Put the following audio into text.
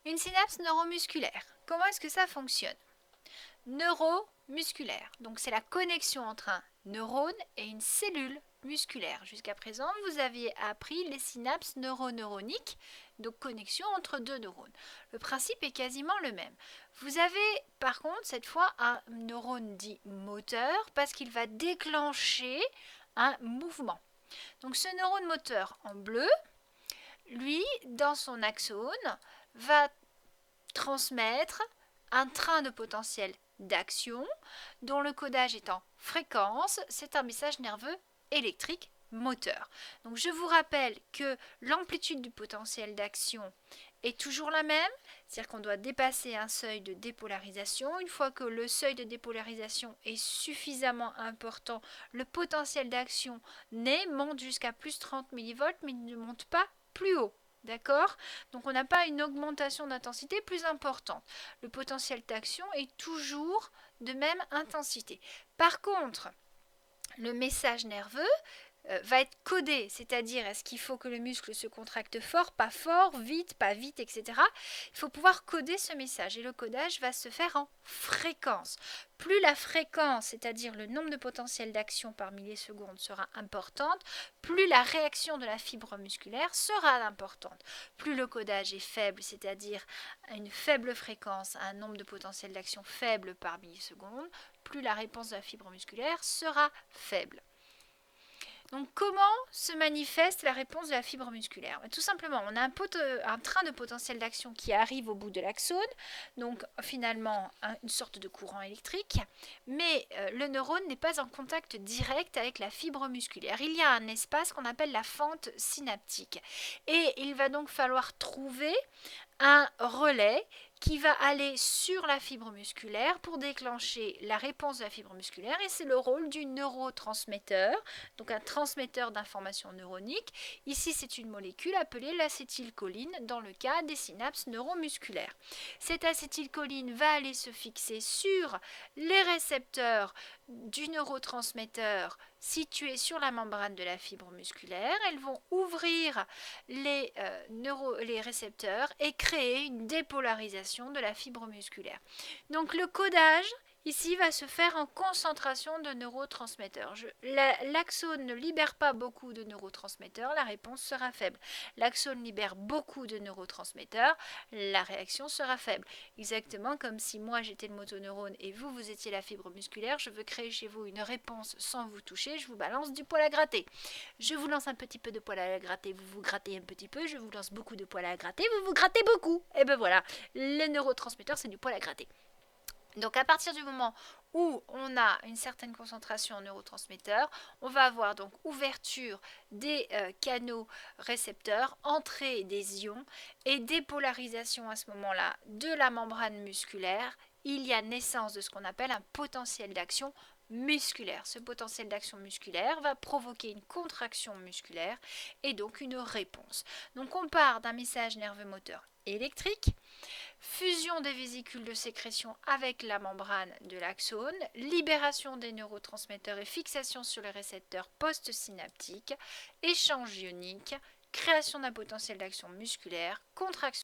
Une synapse neuromusculaire, comment est-ce que ça fonctionne? Neuromusculaire, donc c'est la connexion entre un neurone et une cellule musculaire. Jusqu'à présent, vous aviez appris les synapses neuroneuroniques, donc connexion entre deux neurones. Le principe est quasiment le même. Vous avez par contre cette fois un neurone dit moteur parce qu'il va déclencher un mouvement. Donc ce neurone moteur en bleu, lui, dans son axone, va transmettre un train de potentiel d'action dont le codage est en fréquence. C'est un message nerveux électrique moteur. Donc je vous rappelle que l'amplitude du potentiel d'action est toujours la même, c'est-à-dire qu'on doit dépasser un seuil de dépolarisation. Une fois que le seuil de dépolarisation est suffisamment important, le potentiel d'action monte jusqu'à plus 30 millivolts, mais il ne monte pas plus haut. D'accord? Donc on n'a pas une augmentation d'intensité plus importante. Le potentiel d'action est toujours de même intensité. Par contre, le message nerveux va être codé, c'est-à-dire est-ce qu'il faut que le muscle se contracte fort, vite, pas vite, etc. Il faut pouvoir coder ce message et le codage va se faire en fréquence. Plus la fréquence, c'est-à-dire le nombre de potentiels d'action par milliseconde sera importante, plus la réaction de la fibre musculaire sera importante. Plus le codage est faible, c'est-à-dire une faible fréquence, un nombre de potentiels d'action faible par milliseconde, plus la réponse de la fibre musculaire sera faible. Donc comment se manifeste la réponse de la fibre musculaire? Tout simplement, on a un train de potentiel d'action qui arrive au bout de l'axone, donc finalement une sorte de courant électrique, mais le neurone n'est pas en contact direct avec la fibre musculaire. Il y a un espace qu'on appelle la fente synaptique et il va donc falloir trouver un relais qui va aller sur la fibre musculaire pour déclencher la réponse de la fibre musculaire et c'est le rôle du neurotransmetteur, donc un transmetteur d'informations neuroniques. Ici, c'est une molécule appelée l'acétylcholine dans le cas des synapses neuromusculaires. Cette acétylcholine va aller se fixer sur les récepteurs du neurotransmetteur situés sur la membrane de la fibre musculaire. Elles vont ouvrir les récepteurs et créer une dépolarisation de la fibre musculaire. Donc le codage ici va se faire en concentration de neurotransmetteurs. L'axone ne libère pas beaucoup de neurotransmetteurs, la réponse sera faible. L'axone libère beaucoup de neurotransmetteurs, la réaction sera faible. Exactement comme si moi j'étais le motoneurone et vous, vous étiez la fibre musculaire, je veux créer chez vous une réponse sans vous toucher, je vous balance du poil à gratter. Je vous lance un petit peu de poil à gratter, vous vous grattez un petit peu, je vous lance beaucoup de poil à gratter, vous vous grattez beaucoup. Et ben voilà, les neurotransmetteurs c'est du poil à gratter. Donc à partir du moment où on a une certaine concentration en neurotransmetteurs, on va avoir donc ouverture des canaux récepteurs, entrée des ions et dépolarisation à ce moment-là de la membrane musculaire. Il y a naissance de ce qu'on appelle un potentiel d'action musculaire. Ce potentiel d'action musculaire va provoquer une contraction musculaire et donc une réponse. Donc on part d'un message nerveux moteur électrique, fusion des vésicules de sécrétion avec la membrane de l'axone, libération des neurotransmetteurs et fixation sur les récepteurs postsynaptiques, échange ionique, création d'un potentiel d'action musculaire, contraction